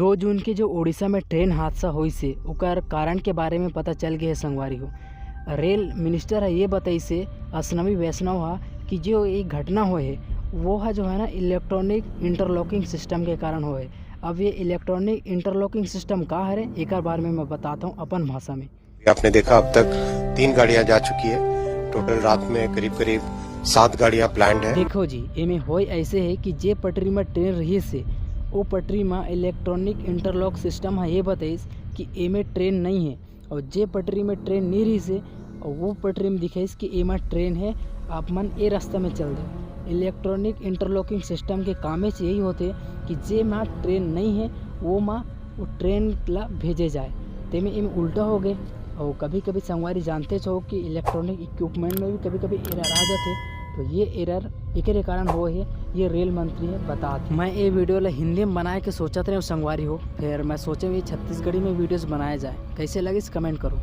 2 जून के जो उड़ीसा में ट्रेन हादसा हुई से ओकर कारण के बारे में पता चल गया है संगवारी हो। रेल मिनिस्टर है ये बताई से अश्विनी वैष्णव हा कि जो एक घटना हुई है वो है जो है ना इलेक्ट्रॉनिक इंटरलॉकिंग सिस्टम के कारण हुए। अब ये इलेक्ट्रॉनिक इंटरलॉकिंग सिस्टम का है एक बार में मैं बताता हूँ अपन भाषा में। आपने देखा अब तक 3 गाड़ियां जा चुकी है। टोटल रात में करीब 7 गाड़ियां प्लान्ड है। देखो जी एमे होई ऐसे है कि जे पटरी में ट्रेन रही से वो पटरी में इलेक्ट्रॉनिक इंटरलॉक सिस्टम है ये बताइस कि एमे ट्रेन नहीं है, और जे पटरी में ट्रेन नहीं रही से वो पटरी में दिखाइस कि एमा ट्रेन है, आप मन ए रास्ता में चल दे। इलेक्ट्रॉनिक इंटरलॉकिंग सिस्टम के कामे से यही होते कि जे माँ ट्रेन नहीं है वो ट्रेन ला भेजे जाए, तेमें एम उल्टा हो गए। और कभी कभी संगवारी जानते छो कि इलेक्ट्रॉनिक इक्विपमेंट में भी कभी कभी एरर आ जाते, तो ये एरर एक कारण हो है ये रेल मंत्री है बता। मैं ये वीडियो ला हिंदी में बनाए के सोचते रहे संगवारी हो, फिर मैं सोचे भी छत्तीसगढ़ी में वीडियोस बनाया जाए, कैसे लगे इस कमेंट करो।